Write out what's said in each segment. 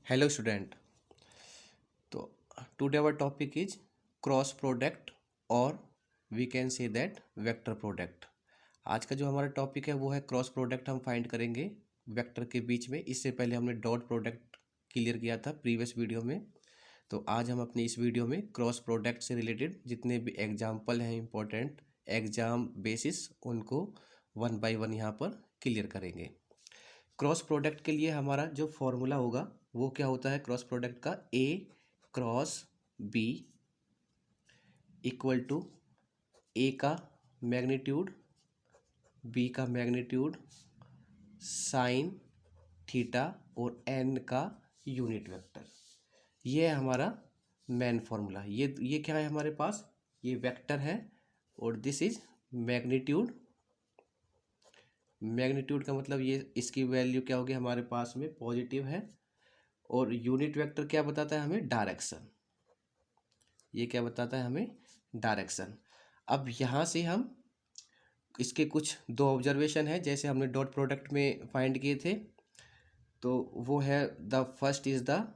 Hello student. तो today our topic is cross product और we can say that vector product. आज का जो हमारा टॉपिक है वो है क्रॉस प्रोडक्ट हम फाइंड करेंगे वेक्टर के बीच में। इससे पहले हमने डॉट प्रोडक्ट क्लियर किया था प्रीवियस वीडियो में। तो आज हम अपनी इस वीडियो में क्रॉस प्रोडक्ट से रिलेटेड जितने भी एग्जाम्पल हैं इम्पोर्टेंट एग्जाम बेसिस उनको वन बाय वन यहाँ पर क्लियर करेंगे। क्रॉस प्रोडक्ट के लिए हमारा जो फॉर्मूला होगा वो क्या होता है क्रॉस प्रोडक्ट का, ए क्रॉस बी इक्वल टू ए का मैग्नीट्यूड बी का मैग्नीट्यूड साइन थीटा और एन का यूनिट वेक्टर। ये है हमारा मेन फॉर्मूला। ये क्या है हमारे पास, ये वेक्टर है और दिस इज मैग्नीट्यूड। मैग्नीट्यूड का मतलब ये इसकी वैल्यू क्या होगी हमारे पास में पॉजिटिव है। और यूनिट वेक्टर क्या बताता है हमें, डायरेक्शन। ये क्या बताता है हमें, डायरेक्शन। अब यहाँ से हम इसके कुछ दो ऑब्जर्वेशन है जैसे हमने डॉट प्रोडक्ट में फाइंड किए थे। तो वो है the first is the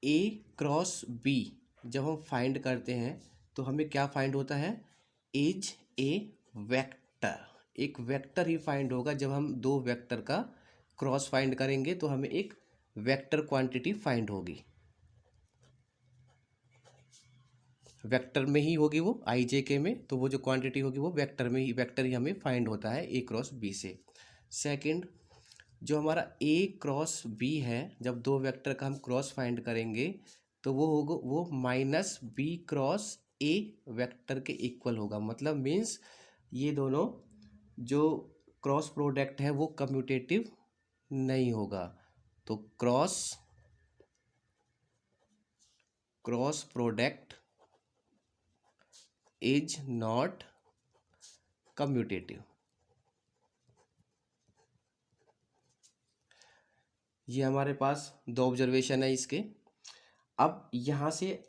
A cross B. जब हम फाइंड करते हैं तो हमें क्या फाइंड होता है, इज ए वेक्टर। एक वेक्टर ही फाइंड होगा। जब हम दो वेक्टर का क्रॉस फाइंड करेंगे तो हमें एक वेक्टर क्वांटिटी फाइंड होगी। वेक्टर में ही होगी वो आई जे के में, तो वो जो क्वांटिटी होगी वो वेक्टर में ही, वेक्टर ही हमें फाइंड होता है ए क्रॉस बी से। सेकंड, जो हमारा ए क्रॉस बी है, जब दो वेक्टर का हम क्रॉस फाइंड करेंगे तो वो होगा वो minus B cross A vector के इक्वल होगा। मतलब मीन्स ये दोनों जो क्रॉस प्रोडक्ट है वो कम्यूटेटिव नहीं होगा। तो cross product is not commutative. ये हमारे पास दो ऑब्जर्वेशन है इसके। अब यहाँ से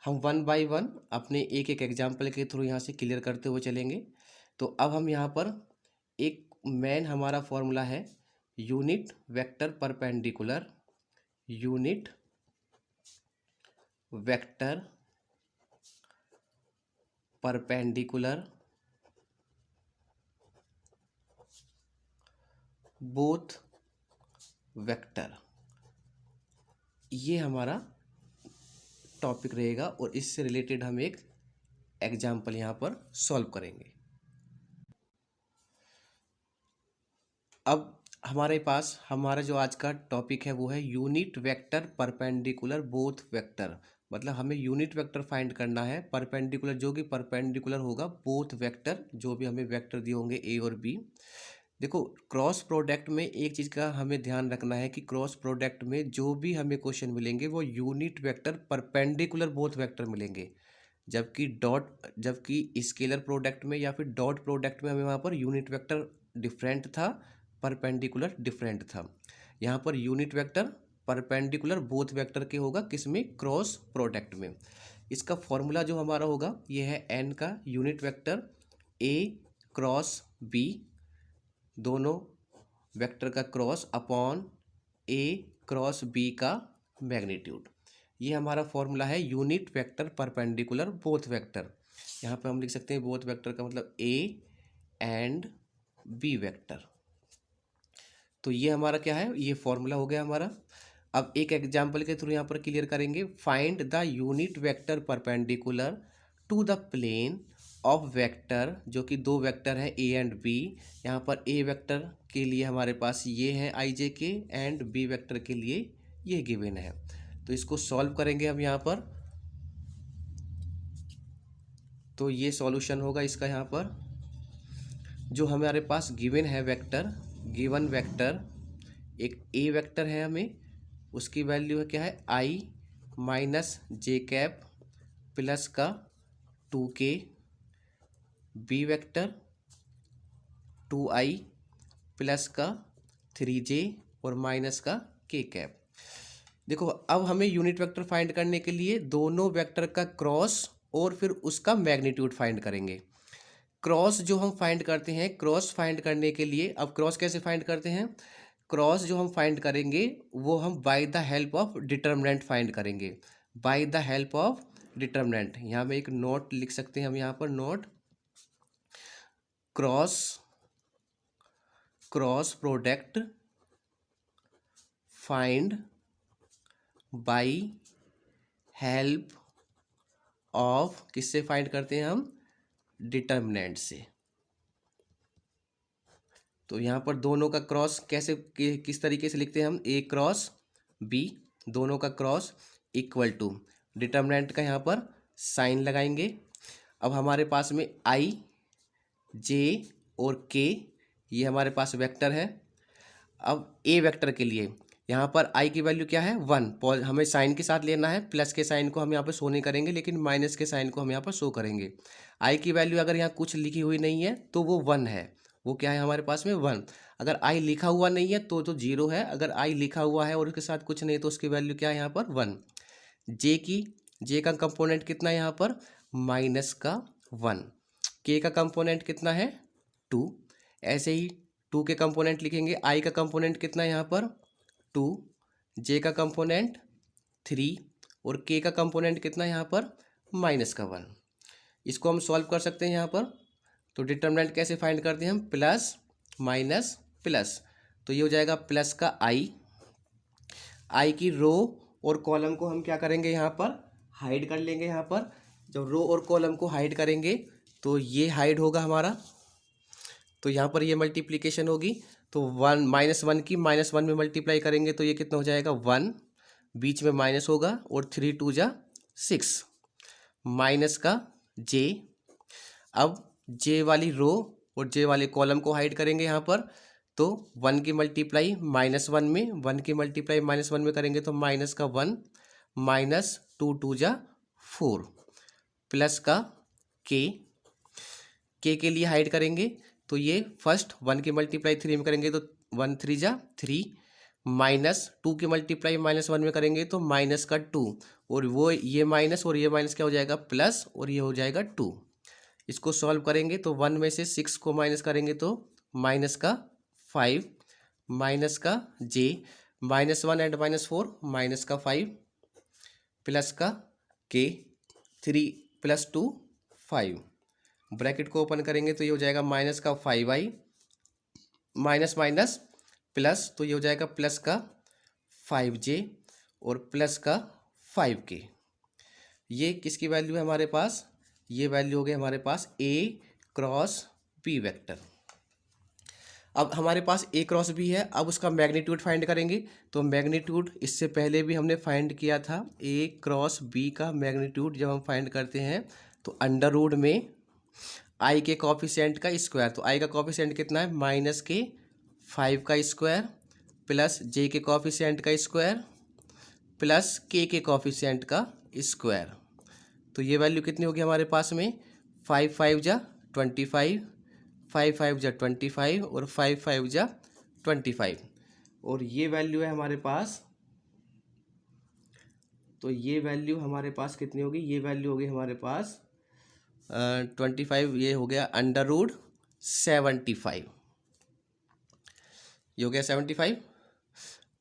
हम वन बाय वन अपने एक एक एग्जाम्पल के थ्रू यहाँ से क्लियर करते हुए चलेंगे। तो अब हम यहाँ पर एक मेन हमारा फॉर्मूला है unit vector perpendicular, unit vector perpendicular both vector. ये हमारा टॉपिक रहेगा और इससे रिलेटेड हम एक एग्जाम्पल यहाँ पर सॉल्व करेंगे। अब हमारे पास हमारा जो आज का टॉपिक है वो है unit vector perpendicular both vector. मतलब हमें यूनिट वेक्टर फाइंड करना है परपेंडिकुलर, जो कि परपेंडिकुलर होगा बोथ वेक्टर, जो भी हमें वेक्टर दिए होंगे ए और बी। देखो क्रॉस प्रोडक्ट में एक चीज़ का हमें ध्यान रखना है कि क्रॉस प्रोडक्ट में जो भी हमें क्वेश्चन मिलेंगे वो unit vector perpendicular both vector मिलेंगे। जबकि स्केलर प्रोडक्ट में या फिर डॉट प्रोडक्ट में हमें वहाँ पर यूनिट वेक्टर डिफरेंट था, परपेंडिकुलर डिफरेंट था। यहाँ per unit vector perpendicular both vector के होगा, किसमें, क्रॉस प्रोडक्ट में। इसका फॉर्मूला जो हमारा होगा ये है एन का unit vector A cross B, दोनों वेक्टर का cross upon A cross B का मैग्नीट्यूड। ये हमारा फॉर्मूला है unit vector perpendicular both vector. यहाँ पे हम लिख सकते हैं बोथ वेक्टर का मतलब ए एंड बी वेक्टर। तो ये हमारा क्या है, ये फॉर्मूला हो गया हमारा। अब एक एग्जाम्पल के थ्रू यहाँ पर क्लियर करेंगे। Find the unit vector perpendicular to the plane of vector, जो कि दो वेक्टर है ए एंड बी। यहाँ पर ए वेक्टर के लिए हमारे पास ये है आई जे के एंड बी वेक्टर के लिए ये गिवन है। तो इसको सॉल्व करेंगे हम यहाँ पर। तो ये सॉल्यूशन होगा इसका। यहाँ पर जो हमारे पास गिवन है वेक्टर, गिवन वेक्टर एक ए वेक्टर है, हमें उसकी वैल्यू है क्या है, आई माइनस जे कैप प्लस का 2k, B vector 2i plus का 3j और माइनस का k कैप। देखो अब हमें यूनिट वेक्टर फाइंड करने के लिए दोनों वेक्टर का क्रॉस और फिर उसका मैग्नीट्यूड फाइंड करेंगे। क्रॉस जो हम फाइंड करते हैं, क्रॉस फाइंड करने के लिए अब क्रॉस कैसे फाइंड करते हैं, क्रॉस जो हम फाइंड करेंगे वो हम by the help of determinant find करेंगे, by the help of determinant. यहाँ में एक नोट लिख सकते हैं हम, यहाँ पर note cross product find by help of, किससे फाइंड करते हैं हम, डिटर्मिनेंट से। तो यहाँ पर दोनों का क्रॉस कैसे किस तरीके से लिखते हैं हम, ए क्रॉस बी, दोनों का क्रॉस इक्वल टू डिटर्मिनेंट का यहाँ पर साइन लगाएंगे। अब हमारे पास में आई जे और के ये हमारे पास वेक्टर है। अब ए वेक्टर के लिए यहाँ पर आई की वैल्यू क्या है 1, हमें साइन के साथ लेना है, प्लस के साइन को हम यहाँ पर शो नहीं करेंगे लेकिन माइनस के साइन को हम यहाँ पर शो करेंगे। आई की वैल्यू अगर यहाँ कुछ लिखी हुई नहीं है तो वो 1 है, वो क्या है हमारे पास में 1। अगर आई लिखा हुआ नहीं है तो 0 है, अगर आई लिखा हुआ है और उसके साथ कुछ नहीं तो उसकी वैल्यू क्या है यहाँ पर 1। जे का कंपोनेंट कितना है यहाँ पर माइनस का 1, के का कंपोनेंट कितना है 2, ऐसे ही 2 के कंपोनेंट लिखेंगे। आई का कंपोनेंट कितना है यहाँ पर 2, जे का कंपोनेंट 3 और के का कंपोनेंट कितना है यहाँ पर माइनस का 1। इसको हम सॉल्व कर सकते हैं यहाँ पर। तो डिटर्मिनेंट कैसे फाइंड करते हैं हम, प्लस माइनस प्लस, तो ये हो जाएगा प्लस का आई की रो और कॉलम को हम क्या करेंगे यहाँ पर हाइड कर लेंगे। यहाँ पर जब रो और कॉलम को हाइड करेंगे तो ये हाइड होगा हमारा, तो यहाँ पर ये मल्टीप्लिकेशन होगी, तो 1 -1 की -1 में मल्टीप्लाई करेंगे तो ये कितना हो जाएगा 1, बीच में माइनस होगा और 3 2 जा 6 माइनस का जे। अब जे वाली रो और जे वाले कॉलम को हाइड करेंगे यहाँ पर, तो 1 की मल्टीप्लाई -1 में, 1 की मल्टीप्लाई -1 में करेंगे तो माइनस का 1 माइनस 2 2 जा 4 प्लस का के लिए हाइड करेंगे तो ये फर्स्ट 1 की मल्टीप्लाई 3 में करेंगे तो 1 3 जा 3 माइनस 2 की मल्टीप्लाई -1 में करेंगे तो माइनस का 2 और वो ये माइनस और ये माइनस क्या हो जाएगा प्लस और ये हो जाएगा 2। इसको सॉल्व करेंगे तो 1 में से 6 को माइनस करेंगे तो माइनस का 5 माइनस का जे -1 एंड -4 माइनस का 5 प्लस का के 3 + 2 5, ब्रैकेट को ओपन करेंगे तो ये हो जाएगा माइनस का 5i माइनस माइनस प्लस, तो ये हो जाएगा प्लस का 5j और प्लस का 5k। ये किसकी वैल्यू है हमारे पास, ये वैल्यू हो गई हमारे पास a क्रॉस b वेक्टर। अब हमारे पास a क्रॉस b है, अब उसका मैग्नीट्यूड फाइंड करेंगे। तो मैग्नीट्यूड इससे पहले भी हमने फाइंड किया था, a क्रॉस b का मैग्नीट्यूड जब हम फाइंड करते हैं तो अंडर रूट में i के कॉफिशिएंट का स्क्वायर, तो i का कॉफिशिएंट कितना है -5 का स्क्वायर प्लस j के कॉफिशिएंट का स्क्वायर प्लस k के कॉफिशिएंट का स्क्वायर। तो ये वैल्यू कितनी होगी हमारे पास में 5 5 जा 25, 5 5 जा 25 और 5 5 जा 25 और ये वैल्यू है हमारे पास। तो ये वैल्यू हमारे पास कितनी होगी, ये वैल्यू होगी हमारे पास 25, ये हो गया अंडर रूट 75, ये हो गया 75।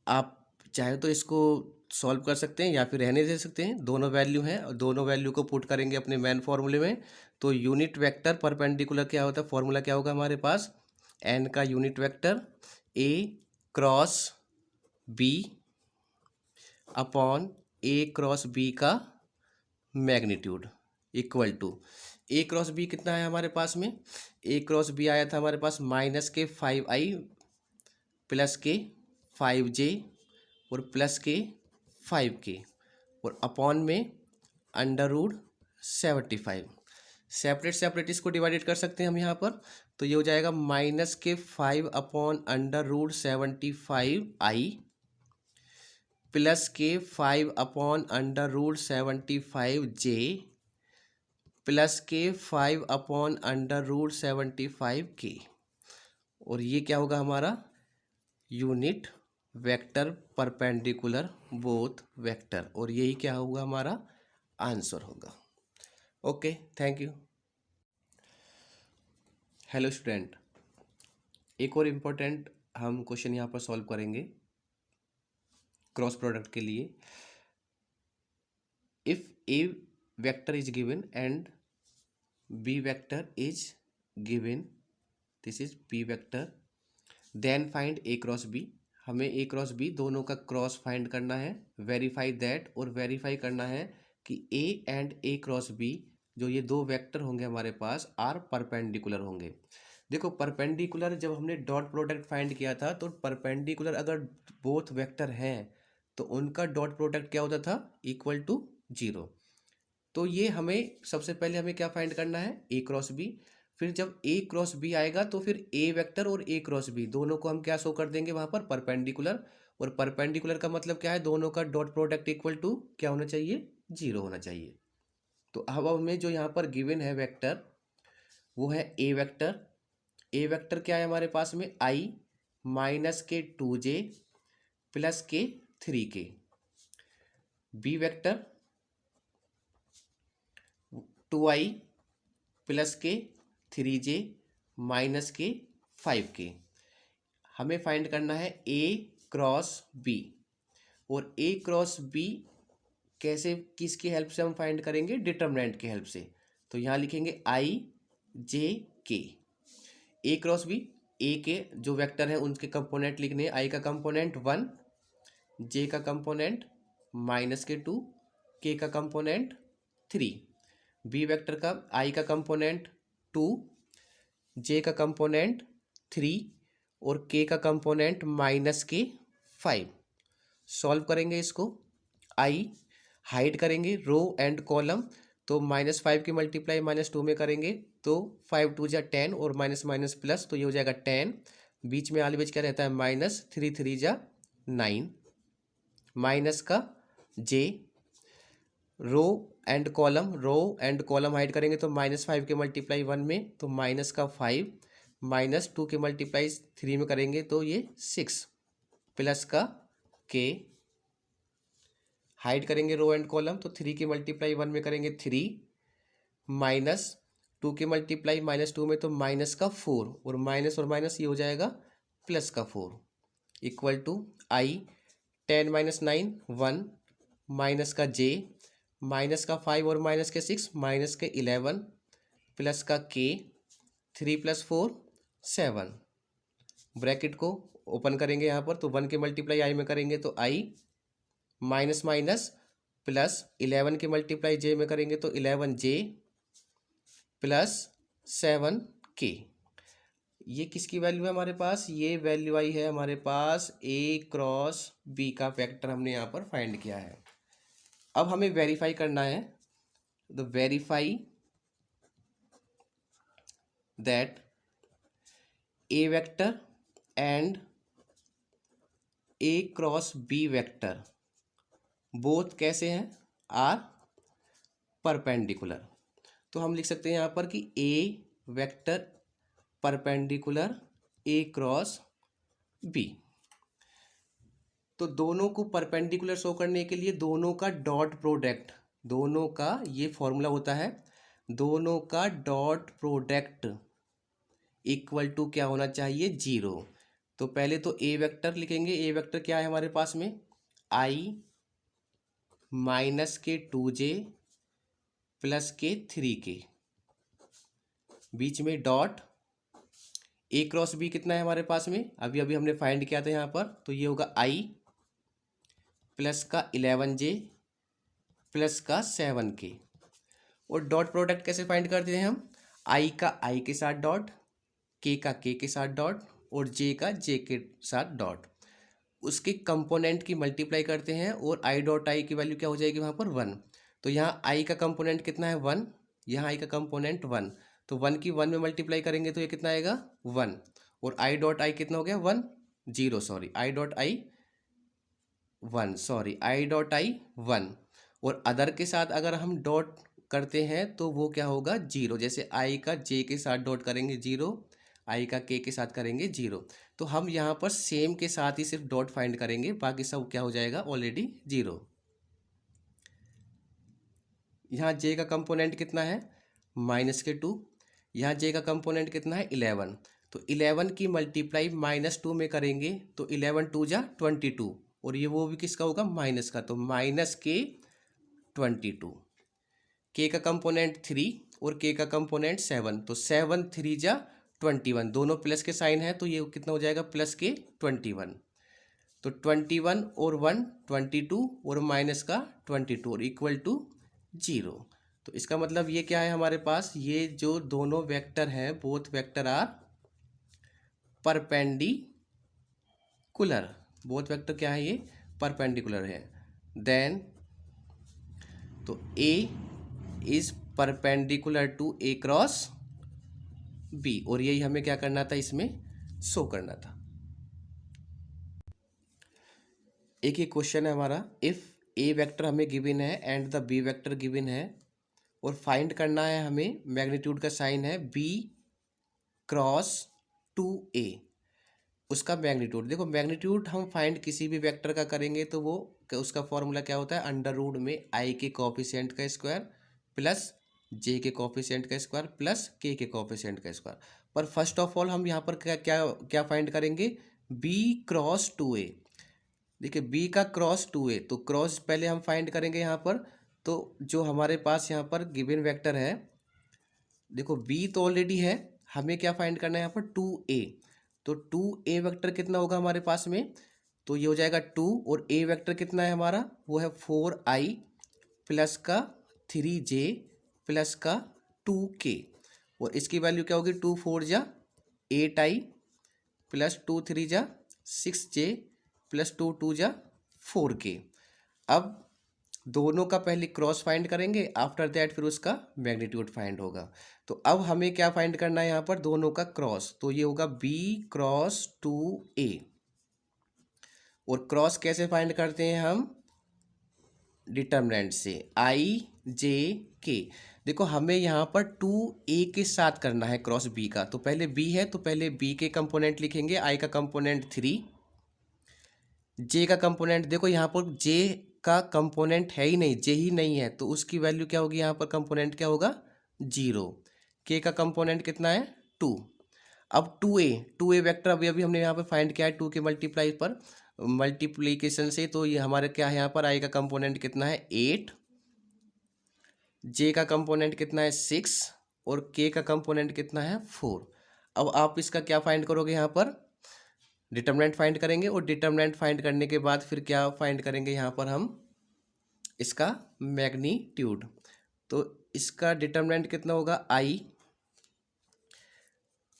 आप चाहे तो इसको सॉल्व कर सकते हैं या फिर रहने दे सकते हैं, दोनों वैल्यू हैं और दोनों वैल्यू को पुट करेंगे अपने मेन फॉर्मूले में। तो यूनिट वेक्टर परपेंडिकुलर क्या होता है, फॉर्मूला क्या होगा हमारे पास, एन का unit vector A cross B upon A cross B का magnitude equal to A cross B कितना है हमारे पास में, ए क्रॉस बी आया था हमारे पास माइनस के 5i प्लस के 5j और प्लस के 5k और अपॉन में अंडर रूट 75। सेपरेट सेपरेट इसको डिवाइडेड कर सकते हैं हम यहाँ पर, तो ये हो जाएगा माइनस के 5 upon under root 75i plus के 5 upon under root 75j plus के 5 अपॉन अंडर रूट 75k और ये क्या होगा हमारा unit vector perpendicular both vector, और यही क्या होगा हमारा आंसर होगा। Okay, thank you. Hello student, एक और इम्पोर्टेंट हम क्वेश्चन यहाँ पर सॉल्व करेंगे क्रॉस प्रोडक्ट के लिए। If A vector is given and B vector is given, this is B vector, then find A cross B. हमें ए क्रॉस बी दोनों का क्रॉस फाइंड करना है, वेरीफाई दैट, और वेरीफाई करना है कि A and A cross B जो ये दो वेक्टर होंगे हमारे पास आर परपेंडिकुलर होंगे। देखो परपेंडिकुलर जब हमने डॉट प्रोडक्ट फाइंड किया था तो परपेंडिकुलर अगर बोथ वेक्टर हैं तो उनका डॉट प्रोडक्ट क्या होता था, इक्वल टू जीरो। तो ये हमें सबसे पहले हमें क्या फाइंड करना है, ए क्रॉस बी। फिर जब ए क्रॉस बी आएगा तो फिर ए वेक्टर और ए क्रॉस बी दोनों को हम क्या शो कर देंगे वहां पर, परपेंडिकुलर। और परपेंडिकुलर का मतलब क्या है, दोनों का डॉट प्रोडक्ट इक्वल टू क्या होना चाहिए, जीरो होना चाहिए। तो अब हमें जो यहाँ पर गिवन है वेक्टर वो है ए वेक्टर। ए वेक्टर क्या है हमारे पास में, आई माइनस के 2j प्लस के 3k। B vector 2i plus के 3j माइनस के 5k। हमें फाइंड करना है ए क्रॉस बी। और ए क्रॉस बी कैसे, किसकी हेल्प से हम फाइंड करेंगे, डिटर्मिनेंट की हेल्प से। तो यहाँ लिखेंगे आई जे के। ए क्रॉस बी, ए के जो वेक्टर हैं उनके कंपोनेंट लिखने हैं। आई का कंपोनेंट 1, जे का कंपोनेंट माइनस के 2, के का कंपोनेंट 3। बी वेक्टर का आई का कंपोनेंट 2, जे का कंपोनेंट 3 और के का कंपोनेंट माइनस के 5। सॉल्व करेंगे इसको, आई हाइड करेंगे रो एंड कॉलम, तो -5 की मल्टीप्लाई -2 में करेंगे तो 5 2 जा 10 और माइनस माइनस प्लस, तो ये हो जाएगा 10। बीच में ऑलवेज क्या रहता है, माइनस, 3 3 जा 9, माइनस का J, row and column, row and column hide करेंगे तो -5 के मल्टीप्लाई 1 में तो माइनस का 5, -2 के मल्टीप्लाई 3 में करेंगे तो ये 6, प्लस का के, हाइड करेंगे रो एंड कॉलम तो 3 की मल्टीप्लाई 1 में करेंगे 3, -2 की मल्टीप्लाई -2 में तो माइनस का 4 और माइनस ये हो जाएगा प्लस का 4, इक्वल टू आई 10 - 9 1, माइनस का जे, माइनस का 5 और माइनस के 6 माइनस के 11, प्लस का के, 3 + 4 7। ब्रैकेट को ओपन करेंगे यहाँ पर तो 1 के मल्टीप्लाई आई में करेंगे तो आई, माइनस माइनस प्लस 11 के मल्टीप्लाई जे में करेंगे तो 11j प्लस 7k। ये किसकी वैल्यू है हमारे पास, ये वैल्यू आई है हमारे पास ए क्रॉस बी का वेक्टर हमने यहाँ पर फाइंड किया है। अब हमें वेरीफाई करना है, तो verify that A vector and A cross B vector both कैसे हैं, आर परपेंडिकुलर। तो हम लिख सकते हैं यहाँ पर कि A vector perpendicular A cross B. तो दोनों को परपेंडिकुलर शो करने के लिए दोनों का डॉट प्रोडक्ट, दोनों का ये फॉर्मूला होता है, दोनों का डॉट प्रोडक्ट इक्वल टू क्या होना चाहिए, 0। तो पहले तो ए वेक्टर लिखेंगे, ए वेक्टर क्या है हमारे पास में, आई माइनस के 2j प्लस के 3k, बीच में डॉट, ए क्रॉस बी कितना है हमारे पास में, अभी अभी हमने फाइंड किया था यहाँ पर, तो ये होगा आई प्लस का 11j प्लस का 7k। और डॉट प्रोडक्ट कैसे फाइंड करते हैं हम, आई का आई के साथ डॉट, के का के के साथ डॉट और जे का जे के साथ डॉट, उसके कंपोनेंट की मल्टीप्लाई करते हैं और आई डॉट आई की वैल्यू क्या हो जाएगी वहाँ पर 1। तो यहाँ आई का कंपोनेंट कितना है 1, यहाँ आई का कंपोनेंट 1, तो 1 की 1 में मल्टीप्लाई करेंगे तो ये कितना आएगा 1, और आई डॉट आई कितना हो गया 1 0 sorry I dot I 1 sorry I dot I 1। और अदर के साथ अगर हम डॉट करते हैं तो वो क्या होगा 0, जैसे आई का जे के साथ डॉट करेंगे 0, आई का के साथ करेंगे 0। तो हम यहाँ पर सेम के साथ ही सिर्फ डॉट फाइंड करेंगे, बाकी सब क्या हो जाएगा ऑलरेडी 0। यहाँ जे का कंपोनेंट कितना है -2, यहाँ जे का कंपोनेंट कितना है 11, तो 11 की मल्टीप्लाई -2 में करेंगे तो 11 2 जा 22, और ये वो भी किसका होगा, माइनस का, तो -k22। के का कंपोनेंट 3 और के का कंपोनेंट 7, तो 7 3 जा 21, दोनों प्लस के साइन है तो ये कितना हो जाएगा, +k21। तो 21 और 1 22 और माइनस का 22 और इक्वल टू 0। तो इसका मतलब ये क्या है हमारे पास, ये जो दोनों वेक्टर हैं both vector are perpendicular, both vector क्या है, ये परपेंडिकुलर है। देन तो A is perpendicular to A cross B, और यही हमें क्या करना था, इसमें शो करना था। एक ही क्वेश्चन है हमारा, इफ ए वेक्टर हमें गिवन है and the B vector given है, और फाइंड करना है हमें, मैग्नीट्यूड का साइन है बी क्रॉस 2a, उसका मैग्नीट्यूड। देखो मैग्नीट्यूड हम फाइंड किसी भी वेक्टर का करेंगे तो वो उसका फॉर्मूला क्या होता है, अंडर रूट में आई के कोफिशिएंट का स्क्वायर प्लस जे के कोफिशिएंट का स्क्वायर प्लस के कोफिशिएंट का स्क्वायर। पर फर्स्ट ऑफ ऑल हम यहाँ पर क्या क्या क्या फाइंड करेंगे, बी क्रॉस 2a। देखिए बी का क्रॉस 2a, तो क्रॉस पहले हम फाइंड करेंगे यहाँ पर। तो जो हमारे पास यहाँ पर गिवन वेक्टर है, देखो बी तो ऑलरेडी है, हमें क्या फाइंड करना है यहाँ पर 2a। तो 2a वेक्टर कितना होगा हमारे पास में, तो ये हो जाएगा 2, और a वेक्टर कितना है हमारा, वो है 4i प्लस का 3j प्लस का 2k, और इसकी वैल्यू क्या होगी, 2 4 जा 8i प्लस 2 3 जा 6j प्लस 2 2 जा 4k। अब दोनों का पहले क्रॉस फाइंड करेंगे, आफ्टर दैट फिर उसका मैग्नीट्यूड फाइंड होगा। तो अब हमें क्या फाइंड करना है यहाँ पर, दोनों का क्रॉस, तो ये होगा b क्रॉस 2a। और क्रॉस कैसे फाइंड करते हैं हम, डिटर्मिनेंट से i j k। देखो हमें यहाँ पर 2a के साथ करना है क्रॉस b का, तो पहले b है तो पहले b के कंपोनेंट लिखेंगे, i का कंपोनेंट 3, j का कंपोनेंट, देखो यहाँ पर j का कंपोनेंट है ही नहीं, j ही नहीं है, तो उसकी वैल्यू क्या होगी, यहाँ पर कंपोनेंट क्या होगा 0। k का कंपोनेंट कितना है 2। अब 2a वेक्टर अभी अभी हमने यहाँ पर फाइंड किया है 2 के मल्टीप्लाई पर मल्टीप्लीकेशन से, तो ये हमारे क्या है यहाँ पर, i का कंपोनेंट कितना है 8, j का कंपोनेंट कितना है 6 और k का कंपोनेंट कितना है 4। अब आप इसका क्या फाइंड करोगे, यहाँ पर डिटर्मिनेंट फाइंड करेंगे, और डिटर्मिनेंट फाइंड करने के बाद फिर क्या फाइंड करेंगे यहाँ पर हम, इसका मैग्नीट्यूड। तो इसका डिटर्मिनेंट कितना होगा, i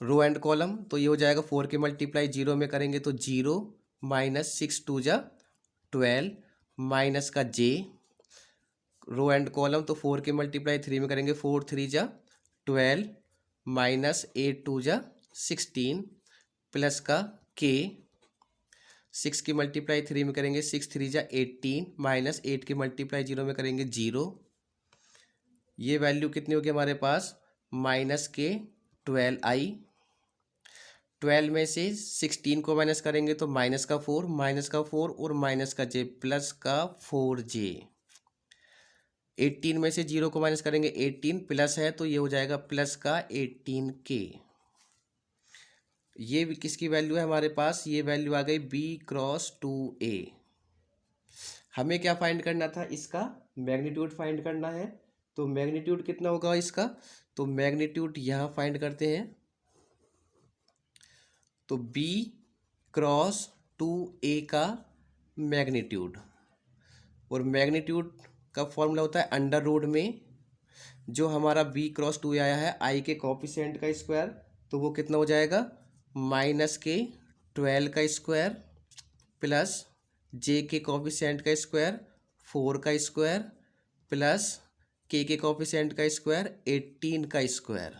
रो एंड कॉलम, तो ये हो जाएगा 4 के मल्टीप्लाई 0 में करेंगे तो 0 माइनस 6 2 जा 12 माइनस का j रो एंड कॉलम, तो 4 के मल्टीप्लाई 3 में करेंगे 4 3 जा 12 माइनस 8 2 जा 16 प्लस का k 6 की मल्टीप्लाई 3 में करेंगे 6 3 जा 18 माइनस 8 की मल्टीप्लाई 0 में करेंगे 0। ये वैल्यू कितनी होगी हमारे पास, माइनस के 12i, 12 में से 16 को माइनस करेंगे तो माइनस का 4 और माइनस का j प्लस का 4j। 18 में से 0 को माइनस करेंगे 18 प्लस है तो ये हो जाएगा प्लस का 18k। ये किसकी वैल्यू है हमारे पास, ये वैल्यू आ गई b क्रॉस 2a। हमें क्या फाइंड करना था, इसका मैग्नीट्यूड फाइंड करना है। तो मैग्नीट्यूड कितना होगा इसका, तो मैग्नीट्यूड यहाँ फाइंड करते हैं, तो b क्रॉस 2a का मैग्नीट्यूड, और मैग्नीट्यूड का फॉर्मूला होता है अंडर रूट में जो हमारा b क्रॉस 2a आया है i के कोफिशिएंट का स्क्वायर, तो वो कितना हो जाएगा, माइनस के 12 का स्क्वायर प्लस j के कोफिशिएंट का स्क्वायर 4 का स्क्वायर प्लस k के कोफिशिएंट का स्क्वायर 18 का स्क्वायर।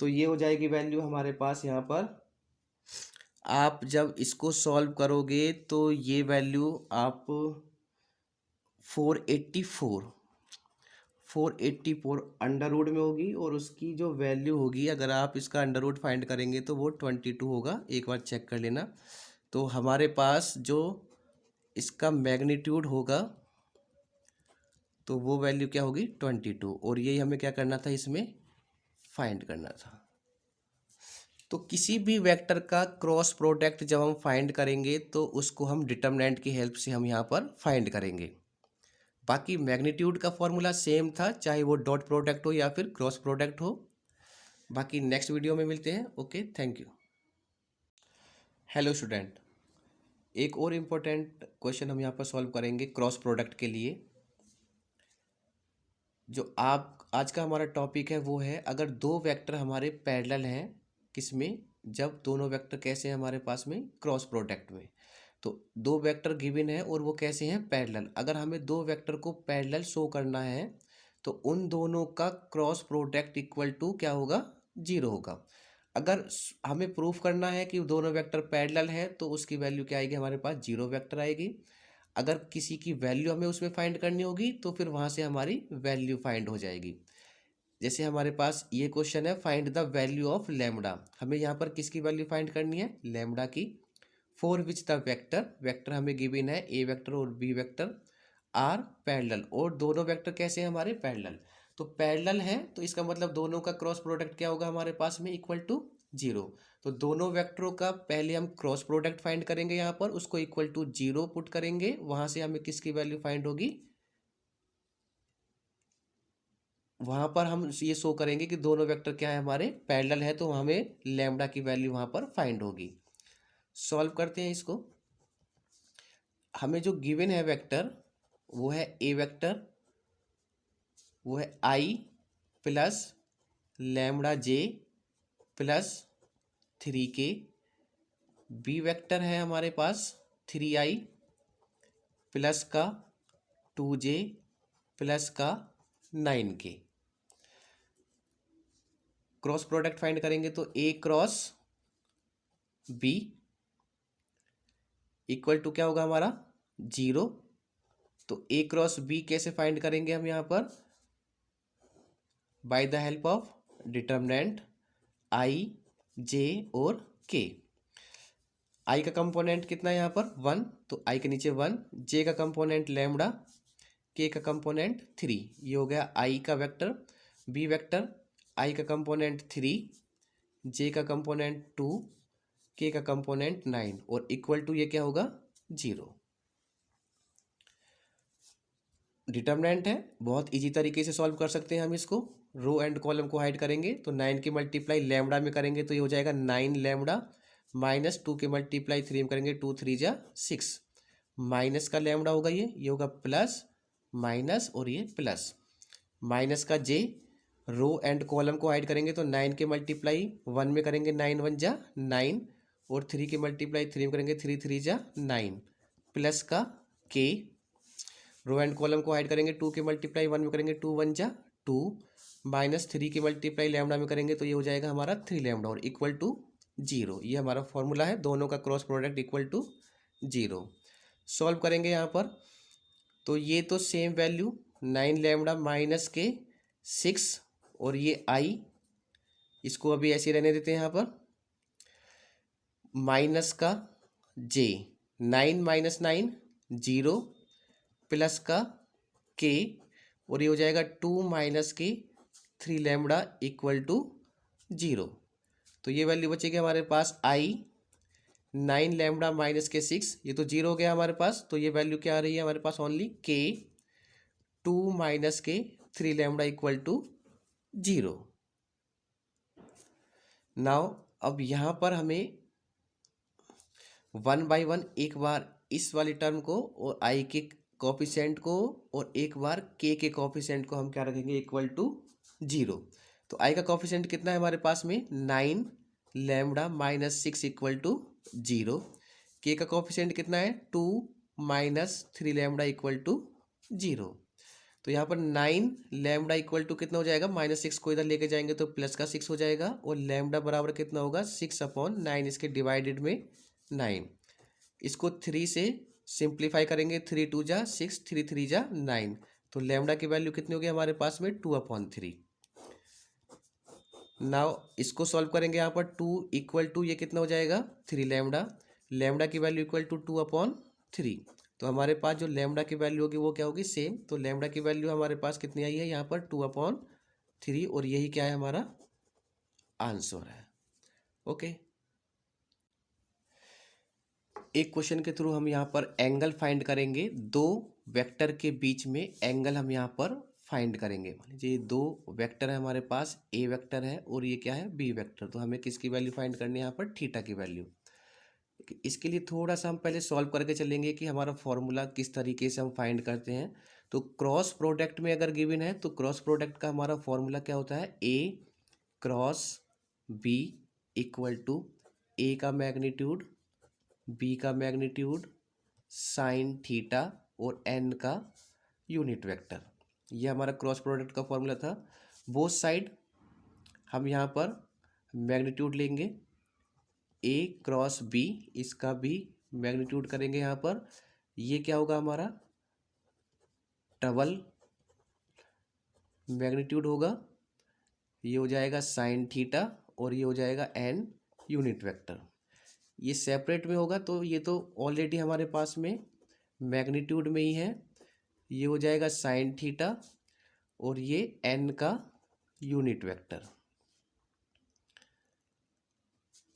तो ये हो जाएगी वैल्यू हमारे पास यहाँ पर। आप जब इसको सॉल्व करोगे तो ये वैल्यू आप 484 अंडर रूट में होगी, और उसकी जो वैल्यू होगी अगर आप इसका अंडर रूट फाइंड करेंगे तो वो 22 होगा, एक बार चेक कर लेना। तो हमारे पास जो इसका मैग्नीट्यूड होगा तो वो वैल्यू क्या होगी 22, और यही हमें क्या करना था, इसमें फाइंड करना था। तो किसी भी वेक्टर का क्रॉस प्रोडक्ट जब हम फाइंड करेंगे तो उसको हम डिटर्मिनेंट की हेल्प से हम यहाँ पर फाइंड करेंगे। बाकी मैग्नीट्यूड का फॉर्मूला सेम था, चाहे वो डॉट प्रोडक्ट हो या फिर क्रॉस प्रोडक्ट हो। बाकी नेक्स्ट वीडियो में मिलते हैं। Okay, thank you. Hello student, एक और इम्पोर्टेंट क्वेश्चन हम यहाँ पर सॉल्व करेंगे क्रॉस प्रोडक्ट के लिए। जो आप आज का हमारा टॉपिक है वो है, अगर दो वेक्टर हमारे पैरेलल हैं, किसमें, जब दोनों वेक्टर कैसे हैं हमारे पास में क्रॉस प्रोडक्ट में। तो दो वेक्टर गिवन है और वो कैसे हैं, पैरेलल। अगर हमें दो वेक्टर को पैरेलल शो करना है तो उन दोनों का क्रॉस प्रोडक्ट इक्वल टू क्या होगा, 0 होगा। अगर हमें प्रूफ करना है कि दोनों वेक्टर पैरेलल है तो उसकी वैल्यू क्या आएगी, हमारे पास 0 वेक्टर आएगी। अगर किसी की वैल्यू हमें उसमें फाइंड करनी होगी तो फिर वहाँ से हमारी वैल्यू फाइंड हो जाएगी। जैसे हमारे पास ये क्वेश्चन है, find the value of lambda. हमें यहाँ पर किसकी वैल्यू फाइंड करनी है, लैम्बडा की। फॉर विच द वेक्टर हमें गिवन है, ए वेक्टर और बी वेक्टर आर पैरेलल, और दोनों वेक्टर कैसे हैं हमारे, पैरेलल। तो पैरेलल है तो इसका मतलब दोनों का क्रॉस प्रोडक्ट क्या होगा हमारे पास में, इक्वल टू 0। तो दोनों वेक्टरों का पहले हम क्रॉस प्रोडक्ट फाइंड करेंगे, यहाँ पर उसको इक्वल टू 0 पुट करेंगे, वहां से हमें किसकी वैल्यू फाइंड होगी, वहां पर हम ये शो करेंगे कि दोनों वेक्टर क्या है हमारे पैरेलल है, तो हमें लैम्बडा की वैल्यू वहां पर फाइंड होगी। सॉल्व करते हैं इसको। हमें जो गिवन है वेक्टर वो है ए वेक्टर, वो है आई प्लस लैम्बडा जे प्लस 3k। बी वेक्टर है हमारे पास 3i प्लस का 2j प्लस का 9k। क्रॉस प्रोडक्ट फाइंड करेंगे तो A cross B equal to क्या होगा हमारा, 0। तो ए क्रॉस बी कैसे फाइंड करेंगे हम यहाँ पर, by the help of determinant I J और के। आई का कंपोनेंट कितना है यहाँ पर, 1, तो आई के नीचे 1, जे का कंपोनेंट लैम्बडा, के का कंपोनेंट 3। ये हो गया आई का वेक्टर। बी वेक्टर, आई का कंपोनेंट 3, जे का कंपोनेंट 2, के का कंपोनेंट 9, और इक्वल टू ये क्या होगा, 0। डिटर्मिनेंट है, बहुत इजी तरीके से सॉल्व कर सकते हैं हम इसको। रो एंड कॉलम को हाइड करेंगे तो 9 की मल्टीप्लाई लैम्बडा में करेंगे तो ये हो जाएगा 9 लैम्बडा, माइनस 2 के मल्टीप्लाई 3 में करेंगे 2 3 जा 6, माइनस का लैम्बडा होगा ये होगा प्लस माइनस और ये प्लस, माइनस का जे। रो एंड कॉलम को हाइड करेंगे तो 9 के मल्टीप्लाई 1 में करेंगे 9 1 जा 9, और 3 के मल्टीप्लाई 3 में करेंगे 3 3 जा 9, प्लस का के। रो एंड कॉलम को हाइड करेंगे 2 के मल्टीप्लाई 1 में करेंगे 2 1 जा 2, माइनस 3 के मल्टीप्लाई लैम्बडा में करेंगे तो ये हो जाएगा हमारा 3 लैम्बडा और इक्वल टू 0। ये हमारा फॉर्मूला है, दोनों का cross product equal to 0। Solve करेंगे यहाँ पर तो ये तो सेम वैल्यू 9 लैम्बडा माइनस के 6, और ये आई, इसको अभी ऐसे रहने देते हैं यहाँ पर, माइनस का जे, 9 माइनस 9 0, प्लस का के, और ये हो जाएगा 2 माइनस के 3 लैम्बडा इक्वल टू 0। तो ये वैल्यू बचेगी हमारे पास आई 9 लैम्बडा माइनस के 6, ये तो 0 हो गया हमारे पास, तो ये वैल्यू क्या आ रही है हमारे पास, ओनली के 2 माइनस के 3 लैम्बडा इक्वल टू 0। नाउ अब यहाँ पर हमें 1 बाई 1 एक बार इस वाली टर्म को और आई के कोफिशिएंट को और एक बार के कोफिशिएंट को हम क्या रखेंगे, इक्वल टू 0। तो आई का कोफिशिएंट कितना है हमारे पास में, 9 लैम्बडा माइनस 6 इक्वल टू 0। के का कोफिशिएंट कितना है, 2 माइनस 3 लैम्बडा इक्वल टू 0। तो यहाँ पर 9 लैम्बडा इक्वल टू कितना हो जाएगा, -6 को इधर लेके जाएंगे तो प्लस का 6 हो जाएगा, और लैम्बडा बराबर कितना होगा, 6/9, इसके डिवाइडेड में 9। इसको 3 से सिंप्लीफाई करेंगे, 3 2 जा 6, 3 3 जा 9, तो लैम्बडा की वैल्यू कितनी होगी हमारे पास में, 2/3। नाउ इसको सॉल्व करेंगे यहाँ पर 2 इक्वल टू ये कितना हो जाएगा, 3 लैम्बडा, लैम्बडा की वैल्यू इक्वल टू 2/3। तो हमारे पास जो लैम्बडा की वैल्यू होगी वो क्या होगी, सेम। तो लैम्बडा की वैल्यू हमारे पास कितनी आई है यहाँ पर, 2/3, और यही क्या है हमारा आंसर है। ओके। एक क्वेश्चन के थ्रू हम यहाँ पर एंगल फाइंड करेंगे, दो वेक्टर के बीच में एंगल हम यहाँ पर फाइंड करेंगे। मान लीजिए दो वेक्टर है हमारे पास, ए वेक्टर है और ये क्या है, बी वेक्टर। तो हमें किसकी वैल्यू फाइंड करनी है यहाँ पर, थीटा की वैल्यू। इसके लिए थोड़ा सा हम पहले सॉल्व करके चलेंगे कि हमारा फॉर्मूला किस तरीके से हम फाइंड करते हैं। तो क्रॉस प्रोडक्ट में अगर गिवन है तो क्रॉस प्रोडक्ट का हमारा फॉर्मूला क्या होता है, ए क्रॉस बी इक्वल टू ए का मैग्नीट्यूड, बी का मैग्नीट्यूड, साइन थीटा और एन का यूनिट वेक्टर। ये हमारा क्रॉस प्रोडक्ट का फॉर्मूला था। बोथ साइड हम यहाँ पर मैग्नीट्यूड लेंगे, ए क्रॉस बी, इसका भी मैग्नीट्यूड करेंगे यहाँ पर। ये क्या होगा हमारा, डबल मैग्नीट्यूड होगा, ये हो जाएगा साइन थीटा और ये हो जाएगा एन यूनिट वेक्टर। ये सेपरेट में होगा तो ये तो ऑलरेडी हमारे पास में मैग्नीट्यूड में ही है, ये हो जाएगा साइन थीटा और ये एन का यूनिट वेक्टर।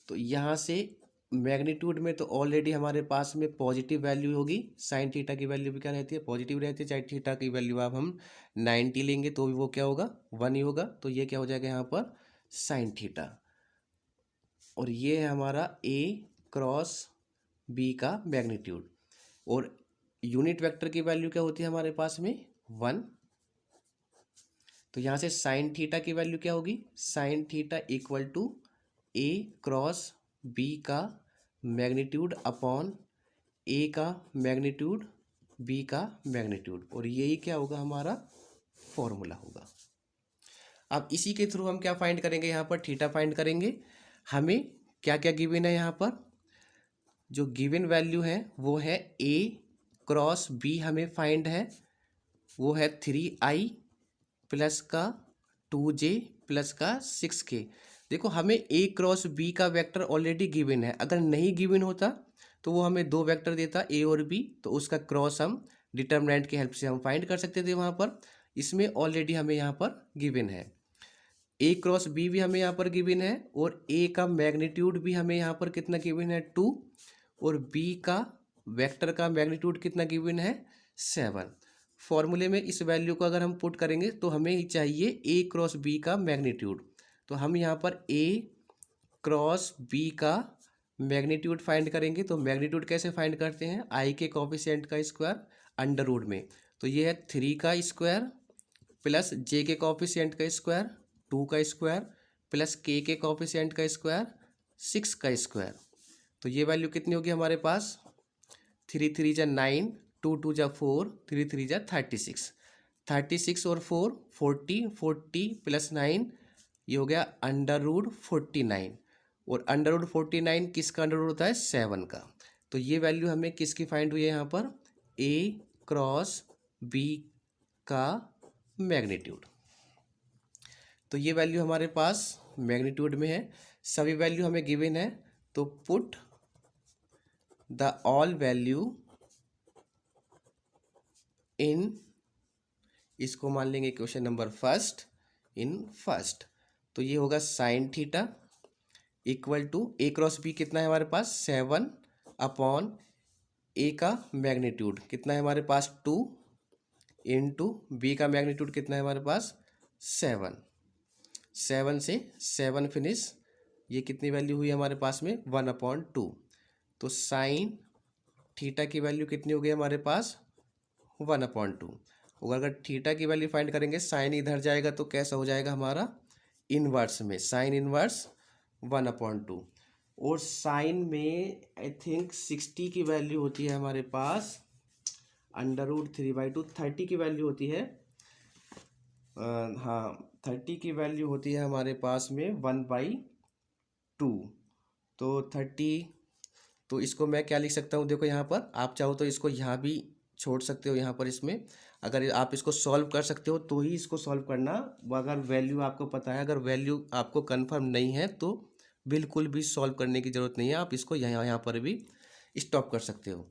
तो यहाँ से मैग्नीट्यूड में तो ऑलरेडी हमारे पास में पॉजिटिव वैल्यू होगी, साइन थीटा की वैल्यू भी क्या रहती है, पॉजिटिव रहती है। चाहे थीटा की वैल्यू आप हम 90 लेंगे तो भी वो क्या होगा, 1 ही होगा। तो ये क्या हो जाएगा यहाँ पर, साइन थीटा। और ये है हमारा ए क्रॉस बी का मैग्नीट्यूड। और यूनिट वेक्टर की वैल्यू क्या होती है हमारे पास में, 1। तो यहाँ से साइन थीटा की वैल्यू क्या होगी, sine theta equal to A cross B का मैग्नीट्यूड अपॉन ए का मैग्नीट्यूड, बी का मैग्नीट्यूड। और यही क्या होगा, हमारा फॉर्मूला होगा। अब इसी के थ्रू हम क्या फाइंड करेंगे, यहाँ पर थीटा फाइंड करेंगे। हमें क्या क्या गिवन है यहाँ पर, जो गिवन वैल्यू है वो है ए क्रॉस बी, हमें फाइंड है वो है 3i प्लस का 2j प्लस का 6k। देखो हमें ए क्रॉस बी का वेक्टर ऑलरेडी गिवन है, अगर नहीं गिवन होता तो वो हमें दो वेक्टर देता ए और बी, तो उसका क्रॉस हम डिटर्मिनेंट की हेल्प से हम फाइंड कर सकते थे वहाँ पर। इसमें ऑलरेडी हमें यहाँ पर गिवन है, ए क्रॉस बी भी हमें यहाँ पर गिवन है और ए का मैग्नीट्यूड भी हमें यहाँ पर कितना गिवन है, 2, और बी का वेक्टर का मैग्नीट्यूड कितना गिवन है, 7। फॉर्मूले में इस वैल्यू को अगर हम पुट करेंगे तो हमें ही चाहिए ए क्रॉस बी का मैग्नीट्यूड। तो हम यहाँ पर ए क्रॉस बी का मैग्नीट्यूड फाइंड करेंगे। तो मैग्नीट्यूड कैसे फाइंड करते हैं, आई के कोफिशिएंट का स्क्वायर अंडर रूट में। तो ये है 3 का स्क्वायर प्लस जे के कोफिशिएंट का स्क्वायर 2 का स्क्वायर प्लस के कोफिशिएंट का स्क्वायर 6 का स्क्वायर। तो ये वैल्यू कितनी होगी हमारे पास, 3 3 जा 9, 2 2 जा 4, 3 3 जा 36, 36 और 4 40, 40 प्लस 9 ये हो गया अंडर रूट 49। और अंडर रूट 49 किसका अंडर रूट होता है, 7 का। तो ये वैल्यू हमें किसकी फाइंड हुई है यहाँ पर, ए क्रॉस बी का मैग्नीट्यूड। तो ये वैल्यू हमारे पास मैग्नीट्यूड में है, सभी वैल्यू हमें गिवन है। तो put the all value in, इसको मान लेंगे question number first, in first. तो ये होगा sine theta equal to A cross B कितना है हमारे पास, 7 अपॉन ए का मैग्नीट्यूड कितना है हमारे पास, 2 इंटू बी का मैग्नीट्यूड कितना है हमारे पास, 7। 7 से 7 फिनिश, ये कितनी वैल्यू हुई हमारे पास में, 1/2। तो साइन थीटा की वैल्यू कितनी हो गई हमारे पास, 1/2। और अगर थीटा की वैल्यू फाइंड करेंगे, साइन इधर जाएगा तो कैसा हो जाएगा हमारा, इनवर्स में, साइन इनवर्स 1/2। और साइन में आई थिंक 60 की वैल्यू होती है हमारे पास, अंडर रूट 3/2, 30 की वैल्यू होती है, हाँ 30 की वैल्यू होती है हमारे पास में 1/2। तो 30, तो इसको मैं क्या लिख सकता हूँ, देखो यहाँ पर आप चाहो तो इसको यहाँ भी छोड़ सकते हो, यहाँ पर इसमें अगर आप इसको सॉल्व कर सकते हो तो ही इसको सॉल्व करना। अगर वैल्यू आपको पता है, अगर वैल्यू आपको कंफर्म नहीं है तो बिल्कुल भी सॉल्व करने की ज़रूरत नहीं है, आप इसको यहाँ पर भी स्टॉप कर सकते हो।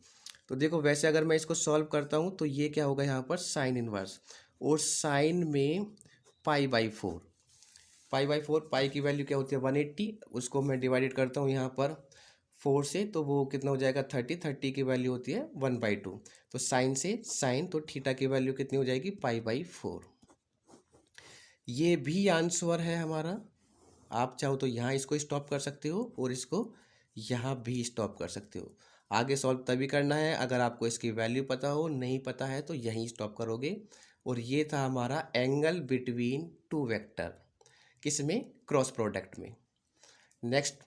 तो देखो वैसे अगर मैं इसको सॉल्व करता हूँ तो ये क्या होगा यहाँ पर, साइन इनवर्स, और साइन में पाई/4, पाई/4, पाई की वैल्यू क्या होती है 180, उसको मैं डिवाइडेड करता हूँ यहाँ पर 4 से, तो वो कितना हो जाएगा 30, 30 की वैल्यू होती है 1/2। तो साइन से साइन, तो थीटा की वैल्यू कितनी हो जाएगी पाई/4। ये भी आंसर है हमारा। आप चाहो तो यहाँ इसको स्टॉप कर सकते हो और इसको यहाँ भी स्टॉप कर सकते हो। आगे सॉल्व तभी करना है अगर आपको इसकी वैल्यू पता हो, नहीं पता है तो यहीं स्टॉप करोगे। और ये था हमारा एंगल बिटवीन टू वेक्टर, किसमें, क्रॉस प्रोडक्ट में। नेक्स्ट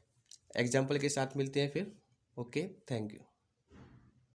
एग्जाम्पल के साथ मिलते हैं फिर। Okay, thank you.